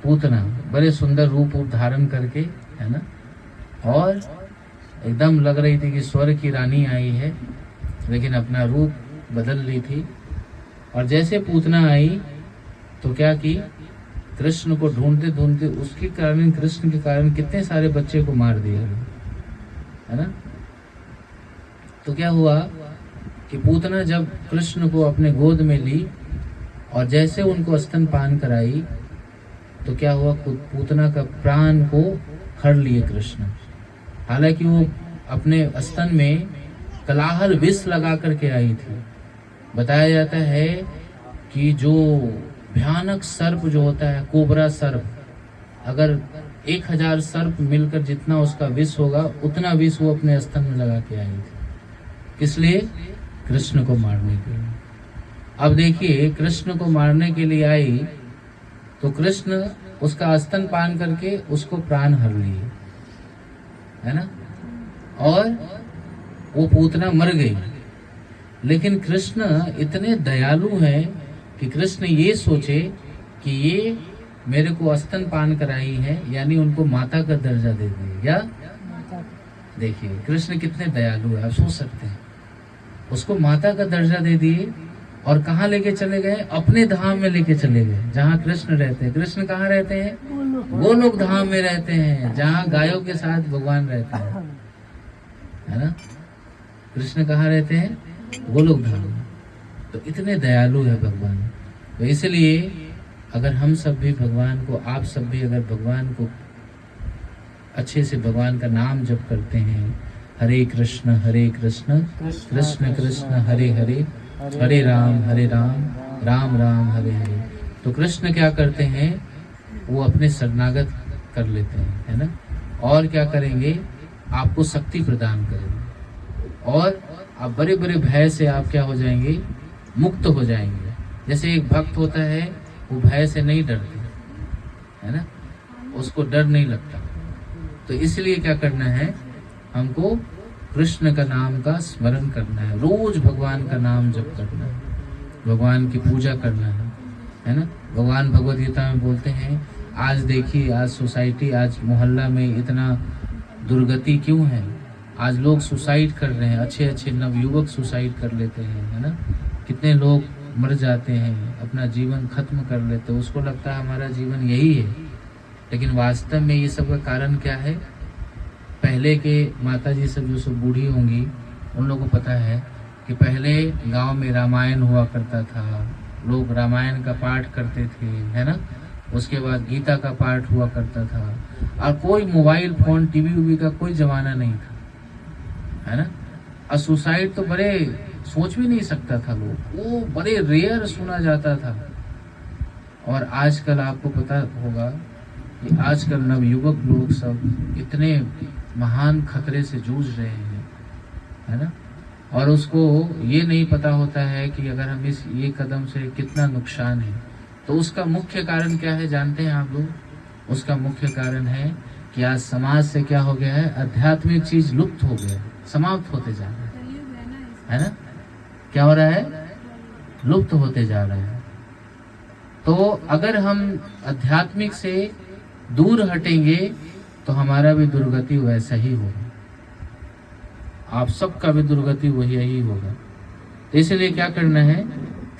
पूतना बड़े सुंदर रूप धारण करके, है ना, और एकदम लग रही थी कि स्वर्ग की रानी आई है, लेकिन अपना रूप बदल रही थी। और जैसे पूतना आई तो क्या की, कृष्ण को ढूंढते ढूंढते उसके कारण, कृष्ण के कारण कितने सारे बच्चे को मार दिया, है ना। तो क्या हुआ कि पूतना जब कृष्ण को अपने गोद में ली और जैसे उनको स्तनपान कराई तो क्या हुआ, पूतना का प्राण को हर लिए कृष्ण। हालांकि वो अपने स्तन में कलाहल विष लगा करके आई थी। बताया जाता है कि जो भयानक सर्प जो होता है, कोबरा सर्प, अगर 1000 सर्प मिलकर जितना उसका विष होगा उतना विष वो अपने स्तन में लगा के आई थी। किस लिए? कृष्ण को मारने के लिए। अब देखिए, कृष्ण को मारने के लिए आई तो कृष्ण उसका स्तन पान करके उसको प्राण हर लिए, है ना, और वो पूतना मर गई। लेकिन कृष्ण इतने दयालु हैं कि कृष्ण ये सोचे कि ये मेरे को स्तन पान कराई है, यानी उनको माता का दर्जा दे दिए। या देखिए कृष्ण कितने दयालु है, आप सोच सकते हैं। उसको माता का दर्जा दे दिए और कहाँ लेके चले गए? अपने धाम में लेके चले गए, जहाँ कृष्ण रहते हैं। कृष्ण कहाँ रहते हैं? गोलोक धाम में रहते हैं, जहाँ गायों के साथ भगवान रहते हैं, है ना। कृष्ण कहाँ रहते हैं? गोलोक धाम में। तो इतने दयालु है भगवान। तो इसलिए अगर हम सब भी भगवान को, आप सब भी अगर भगवान को अच्छे से भगवान का नाम जप करते हैं, हरे कृष्ण कृष्ण कृष्ण हरे हरे, हरे राम राम राम हरे हरे, तो कृष्ण क्या करते हैं, वो अपने शरणागत कर लेते हैं, है ना। और क्या करेंगे? आपको शक्ति प्रदान करेंगे और आप बड़े बड़े भय से आप क्या हो जाएंगे? मुक्त हो जाएंगे। जैसे एक भक्त होता है, वो भय से नहीं डरते, है ना, उसको डर नहीं लगता। तो इसलिए क्या करना है, हमको कृष्ण का नाम का स्मरण करना है, रोज भगवान का नाम जप करना है, भगवान की पूजा करना है ना। भगवान भगवद गीता में बोलते हैं, आज देखिए, आज सोसाइटी, आज मोहल्ला में इतना दुर्गति क्यों है? आज लोग सुसाइड कर रहे हैं, अच्छे अच्छे नवयुवक सुसाइड कर लेते हैं, है ना। कितने लोग मर जाते हैं, अपना जीवन खत्म कर लेते हैं, उसको लगता है हमारा जीवन यही है। लेकिन वास्तव में ये सब का कारण क्या है? पहले के माता जी सब जो सब बूढ़ी होंगी, उन लोगों को पता है कि पहले गांव में रामायण हुआ करता था, लोग रामायण का पाठ करते थे, है ना। उसके बाद गीता का पाठ हुआ करता था, और कोई मोबाइल फोन टीवी उवी का कोई जमाना नहीं था, है ना। और सुसाइड तो बड़े सोच भी नहीं सकता था लोग, वो बड़े रेयर सुना जाता था। और आजकल आपको पता होगा कि आजकल नवयुवक लोग सब इतने महान खतरे से जूझ रहे हैं, है ना। और उसको ये नहीं पता होता है कि अगर हम ये कदम से कितना नुकसान है। तो उसका मुख्य कारण क्या है जानते हैं आप लोग? उसका मुख्य कारण है कि आज समाज से क्या हो गया है, आध्यात्मिक चीज लुप्त हो गया, समाप्त होते जा रहा है ना। क्या हो रहा है? लुप्त होते जा रहा है। तो अगर हम आध्यात्मिक से दूर हटेंगे तो हमारा भी दुर्गति वैसा ही होगा, आप सबका भी दुर्गति वही ही होगा। तो इसलिए क्या करना है,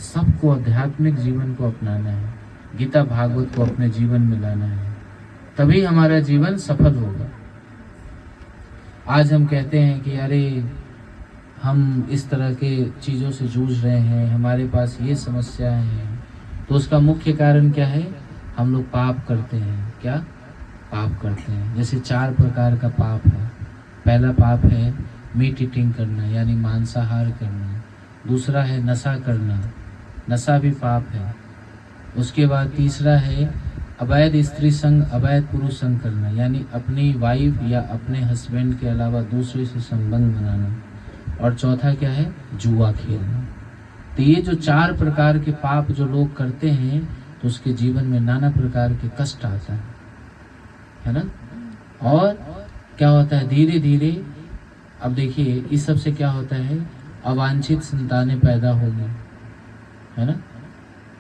सबको आध्यात्मिक जीवन को अपनाना है, गीता भागवत को अपने जीवन में लाना है, तभी हमारा जीवन सफल होगा। आज हम कहते हैं कि अरे हम इस तरह के चीज़ों से जूझ रहे हैं, हमारे पास ये समस्याएं हैं, तो उसका मुख्य कारण क्या है? हम लोग पाप करते हैं। क्या पाप करते हैं? जैसे 4 प्रकार का पाप है। पहला पाप है मीट ईटिंग करना, यानी मांसाहार करना। दूसरा है नशा करना, नशा भी पाप है। उसके बाद तीसरा है अवैध स्त्री संग, अवैध पुरुष संग करना, यानी अपनी वाइफ या अपने हस्बैंड के अलावा दूसरे से संबंध बनाना। और चौथा क्या है? जुआ खेलना। तो ये जो 4 प्रकार के पाप जो लोग करते हैं, तो उसके जीवन में नाना प्रकार के कष्ट आता है ना। और क्या होता है, धीरे धीरे, अब देखिए इस सब से क्या होता है, अवांछित संतानें पैदा होगी, है ना।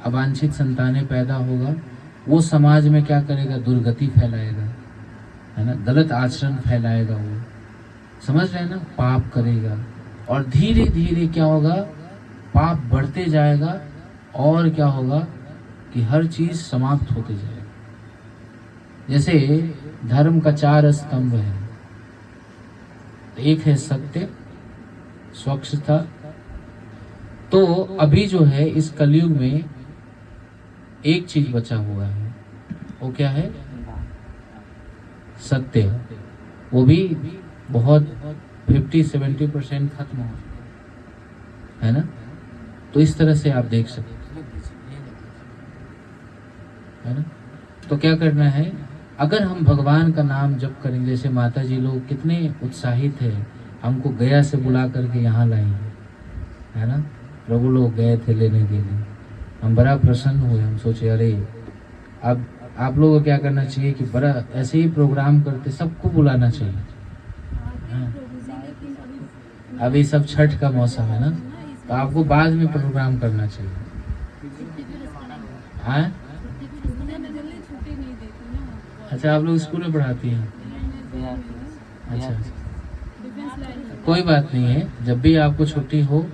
अवांछित संतानें पैदा होगा वो समाज में क्या करेगा, दुर्गति फैलाएगा, है ना, गलत आचरण फैलाएगा, वो समझ रहे हैं ना, पाप करेगा। और धीरे धीरे क्या होगा, पाप बढ़ते जाएगा और क्या होगा कि हर चीज समाप्त होते जाएगा। जैसे धर्म का 4 स्तंभ है, एक है सत्य, स्वच्छता। तो अभी जो है इस कलयुग में एक चीज बचा हुआ है, वो क्या है, सत्य। वो भी बहुत 50-70% खत्म हो, है ना। तो इस तरह से आप देख सकते है ना। तो क्या करना है, अगर हम भगवान का नाम जप करेंगे, जैसे माता जी लोग कितने उत्साहित है, हमको गया से बुला करके यहाँ लाई है ना, प्रभु लोग गए थे लेने के लिए, हम बड़ा प्रसन्न हुए। हम सोचे अरे अब आप लोगों को क्या करना चाहिए कि बड़ा ऐसे ही प्रोग्राम करते सबको बुलाना चाहिए। हाँ। अभी सब छठ का मौसम है ना, तो आपको बाद में प्रोग्राम करना चाहिए। हाँ, अच्छा, आप लोग स्कूल में पढ़ाती हैं, अच्छा, कोई बात नहीं है, जब भी आपको छुट्टी हो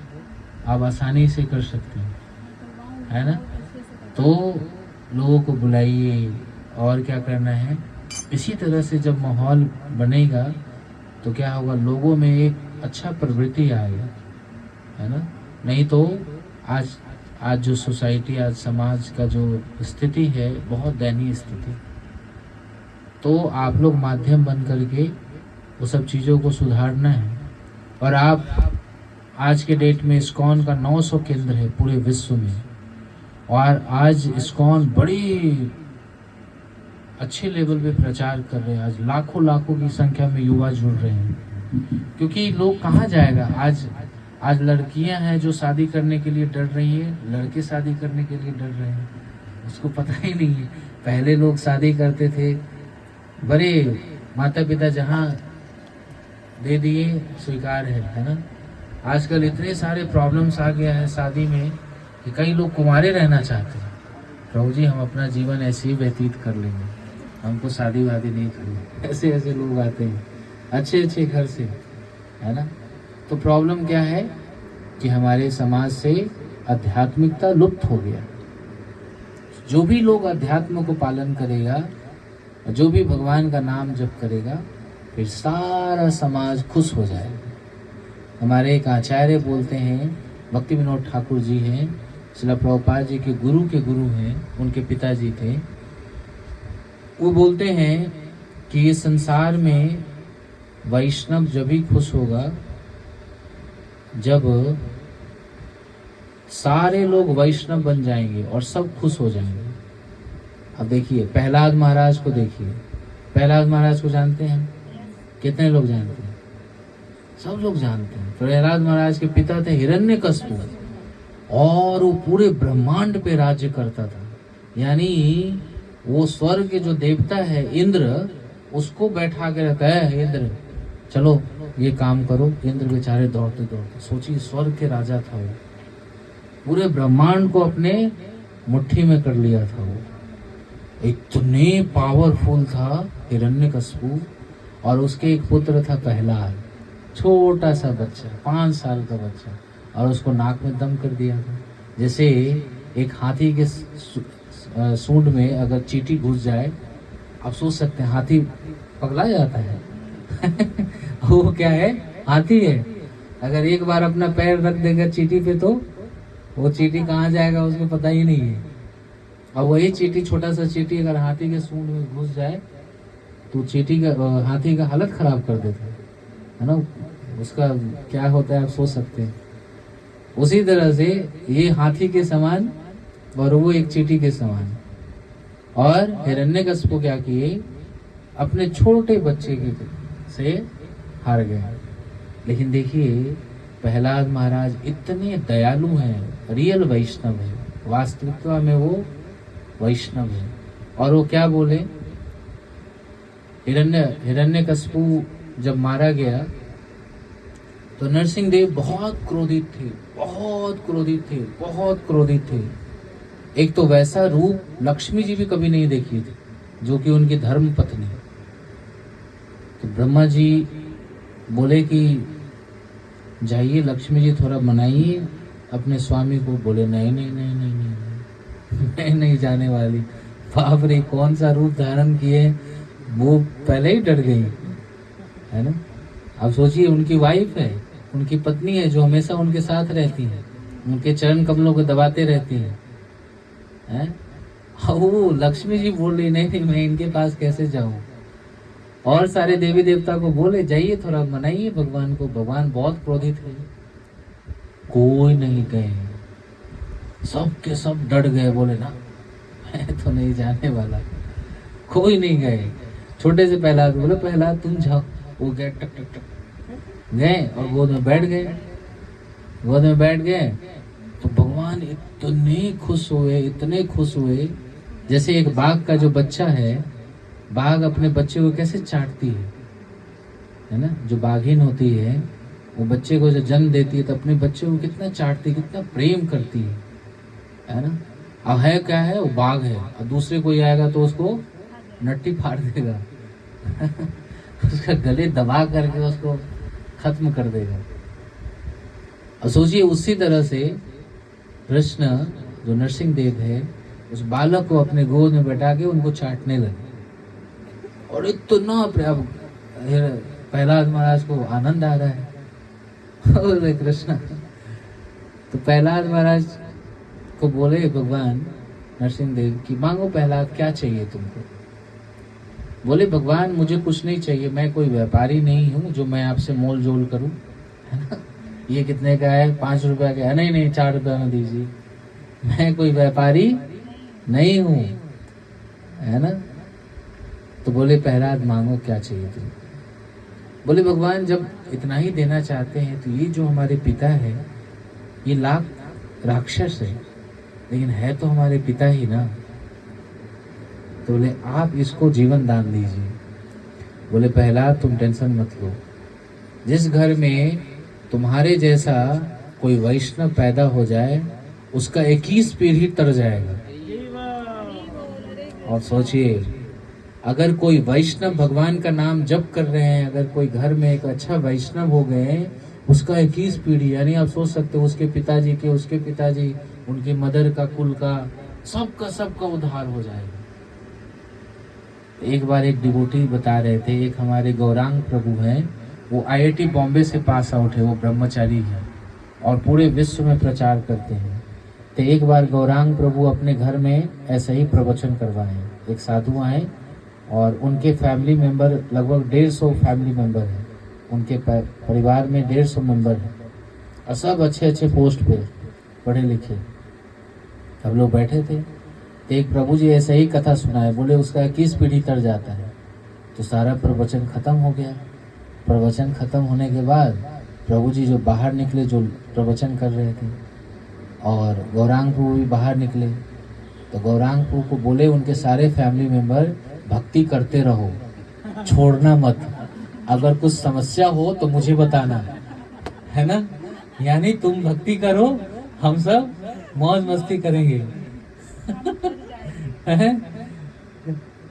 आप आसानी से कर सकते हैं, है ना। तो लोगों को बुलाइए, और क्या करना है, इसी तरह से जब माहौल बनेगा तो क्या होगा, लोगों में एक अच्छा प्रवृत्ति आएगा, है ना। नहीं तो आज जो सोसाइटी, आज समाज का जो स्थिति है, बहुत दयनीय स्थिति। तो आप लोग माध्यम बन करके वो सब चीज़ों को सुधारना है। और आप आज के डेट में इस्कॉन का 900 केंद्र है पूरे विश्व में, और आज इस्कॉन बड़ी अच्छे लेवल पे प्रचार कर रहे हैं। आज लाखों लाखों की संख्या में युवा जुड़ रहे हैं, क्योंकि लोग कहाँ जाएगा। आज लड़कियां हैं जो शादी करने के लिए डर रही है, लड़के शादी करने के लिए डर रहे हैं, उसको पता ही नहीं है। पहले लोग शादी करते थे, बड़े माता पिता जहाँ दे दिए स्वीकार है ना। आजकल इतने सारे प्रॉब्लम्स आ गया है शादी में कि कई लोग कुंवारे रहना चाहते हैं। प्रभु जी, हम अपना जीवन ऐसे ही व्यतीत कर लेंगे, हमको शादी वादी नहीं करनी। ऐसे ऐसे लोग आते हैं अच्छे अच्छे घर से, है ना। तो प्रॉब्लम क्या है कि हमारे समाज से आध्यात्मिकता लुप्त हो गया। जो भी लोग अध्यात्म को पालन करेगा, जो भी भगवान का नाम जप करेगा, फिर सारा समाज खुश हो जाएगा। हमारे एक आचार्य बोलते हैं, भक्ति विनोद ठाकुर जी हैं, श्रील प्रभुपाद जी के गुरु हैं, उनके पिताजी थे। वो बोलते हैं कि ये संसार में वैष्णव जब भी खुश होगा जब सारे लोग वैष्णव बन जाएंगे और सब खुश हो जाएंगे। अब देखिए प्रहलाद महाराज को, देखिए प्रहलाद महाराज को जानते हैं, कितने लोग जानते हैं, सब लोग जानते हैं। प्रहलाद महाराज के पिता थे हिरण्यकश्यप, और वो पूरे ब्रह्मांड पे राज्य करता था। यानी वो स्वर्ग के जो देवता है इंद्र, उसको बैठा के रहता है, इंद्र चलो ये काम करो। इंद्र बेचारे दौड़ते दौड़ते, सोचिए स्वर्ग के राजा था वो, पूरे ब्रह्मांड को अपने मुट्ठी में कर लिया था वो, इतने पावरफुल था हिरण्यकश्यप। और उसके एक पुत्र था प्रहलाद, छोटा सा बच्चा, 5 साल का बच्चा, और उसको नाक में दम कर दिया था। जैसे एक हाथी के सूंड में अगर चींटी घुस जाए, आप सोच सकते हैं हाथी पगला जाता है वो क्या है, हाथी है। अगर एक बार अपना पैर रख देगा चींटी पे तो वो चींटी कहाँ जाएगा उसको पता ही नहीं है। और वही चींटी, छोटा सा चींटी अगर हाथी के सूंड में घुस जाए तो चींटी का, हाथी का हालत खराब कर देता है ना। उसका क्या होता है आप सोच सकते हैं। उसी तरह से ये हाथी के समान और वो एक चींटी के समान। और हिरण्यकश्यप क्या किए, अपने छोटे बच्चे के से हार गए। लेकिन देखिए प्रहलाद महाराज इतने दयालु हैं, रियल वैष्णव है, वास्तविकता में वो वैष्णव है। और वो क्या बोले, हिरण्यकश्यप जब मारा गया तो नरसिंह देव बहुत क्रोधित थे, बहुत क्रोधित थे, बहुत क्रोधित थे। एक तो वैसा रूप लक्ष्मी जी भी कभी नहीं देखी थी, जो कि उनकी धर्म पत्नी। तो ब्रह्मा जी बोले कि जाइए लक्ष्मी जी थोड़ा मनाइए अपने स्वामी को। बोले नहीं नहीं नहीं नहीं नहीं, नहीं, मैं नहीं जाने वाली। बाप रे, कौन सा रूप धारण किए, वो पहले ही डर गई, है ना। अब सोचिए, उनकी वाइफ है, उनकी पत्नी है, जो हमेशा उनके साथ रहती है, उनके चरण कमलों को दबाते रहती है, हैं? वो लक्ष्मी जी बोल रही नहीं नहीं, मैं इनके पास कैसे जाऊं। और सारे देवी देवता को बोले जाइए थोड़ा मनाइए भगवान को, भगवान बहुत क्रोधित है। कोई नहीं गए, सब के सब डर गए, बोले ना मैं तो नहीं जाने वाला। कोई नहीं गए। छोटे से प्रहलाद बोले प्रहलाद तुम जाओ। वो गए, टक टक टक गए और गोद में बैठ गए। गोद में बैठ गए तो भगवान इतने खुश हुए, इतने खुश हुए, जैसे एक बाघ का जो बच्चा है, बाघ अपने बच्चे को कैसे चाटती है ना। जो बाघिन होती है वो बच्चे को जब जन्म देती है तो अपने बच्चे को कितना चाटती, कितना प्रेम करती है ना। अब है क्या है, वो बाघ है, और दूसरे कोई आएगा तो उसको नट्टी फाड़ देगा उसका गले दबा करके उसको खत्म कर देगा। और सोचिए उसी तरह से कृष्ण जो नरसिंह देव है, उस बालक को अपने गोद में बैठा के उनको चाटने लगे। और इतना अब प्रहलाद महाराज को आनंद आ रहा है बोले कृष्ण। तो प्रहलाद महाराज को बोले भगवान नरसिंह देव कि मांगो प्रहलाद, क्या चाहिए तुमको। बोले भगवान मुझे कुछ नहीं चाहिए, मैं कोई व्यापारी नहीं हूँ जो मैं आपसे मोल जोल करूँ, है ना। ये कितने का है, 5 रुपया का है, नहीं नहीं 4 रुपया में दीजिए, मैं कोई व्यापारी नहीं हूँ, है ना। तो बोले प्रहलाद मांगो क्या चाहिए तुमको। बोले भगवान जब इतना ही देना चाहते हैं तो ये जो हमारे पिता है, ये लाख राक्षस है लेकिन है तो हमारे पिता ही ना। तो बोले आप इसको जीवन दान दीजिए। बोले प्रहलाद तुम टेंशन मत लो, जिस घर में तुम्हारे जैसा कोई वैष्णव पैदा हो जाए उसका 21 पीढ़ी तर जाएगा। और सोचिए, अगर कोई वैष्णव भगवान का नाम जप कर रहे हैं, अगर कोई घर में एक अच्छा वैष्णव हो गए, उसका 21 पीढ़ी, यानी आप सोच सकते हो उसके पिताजी के, उसके पिताजी, उनके मदर का, कुल का, सबका उद्धार हो जाएगा। एक बार एक डिवोटी बता रहे थे, एक हमारे गौरांग प्रभु हैं, वो IIT बॉम्बे से पास आउट है, वो ब्रह्मचारी हैं और पूरे विश्व में प्रचार करते हैं। तो एक बार गौरांग प्रभु अपने घर में ऐसा ही प्रवचन करवाए। एक साधु आए और उनके फैमिली मेंबर लगभग 150 फैमिली मेंबर हैं, उनके परिवार में 150 मेंबर हैं और सब अच्छे अच्छे पोस्ट पे, पढ़े लिखे। सब लोग बैठे थे तो एक प्रभु जी ऐसे ही कथा सुनाए। बोले उसका 21 पीढ़ी तर जाता है। तो सारा प्रवचन खत्म हो गया। प्रवचन खत्म होने के बाद प्रभु जी जो बाहर निकले, जो प्रवचन कर रहे थे, और गौरांग प्रभु भी बाहर निकले। तो गौरांग प्रभु को बोले उनके सारे फैमिली मेंबर भक्ति करते रहो, छोड़ना मत, अगर कुछ समस्या हो तो मुझे बताना, है ना। यानी तुम भक्ति करो, हम सब मौज मस्ती करेंगे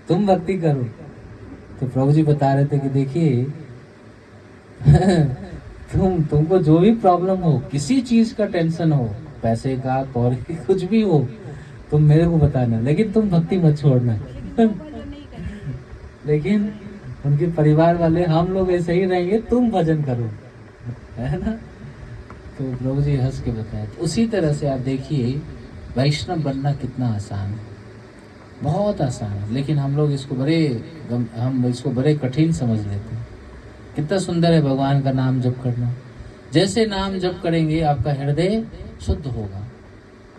तुम भक्ति करो। तो प्रभु जी बता रहे थे कि देखिए तुमको जो भी प्रॉब्लम हो, किसी चीज का टेंशन हो, पैसे का, और कुछ भी हो, तुम मेरे को बताना, लेकिन तुम भक्ति मत छोड़ना लेकिन उनके परिवार वाले, हम लोग ऐसे ही रहेंगे, तुम भजन करो, है ना। तो प्रभु जी हंस के बताया। तो उसी तरह से आप देखिए वैष्णव बनना कितना आसान है, बहुत आसान है, लेकिन हम लोग इसको बड़े कठिन समझ लेते हैं। कितना सुंदर है भगवान का नाम जप करना। जैसे नाम जप करेंगे आपका हृदय शुद्ध होगा,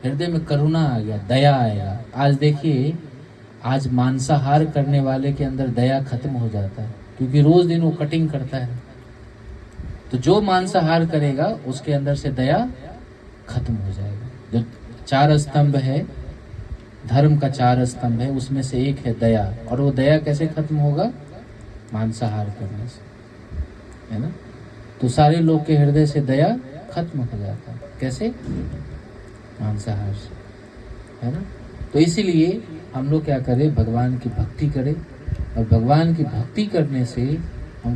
हृदय में करुणा आ गया, दया आएगा। आज देखिए, आज मांसाहार करने वाले के अंदर दया खत्म हो जाता है, क्योंकि रोज दिन वो कटिंग करता है। तो जो मांसाहार करेगा उसके अंदर से दया खत्म हो जाएगा। जो 4 स्तंभ है, धर्म का 4 स्तंभ है, उसमें से एक है दया। और वो दया कैसे खत्म होगा? मांसाहार करने से, है ना। तो सारे लोग के हृदय से दया खत्म हो जाता है। कैसे? मांसाहार से। है ना। तो इसीलिए हम लोग क्या करें, भगवान की भक्ति करें, और भगवान की भक्ति करने से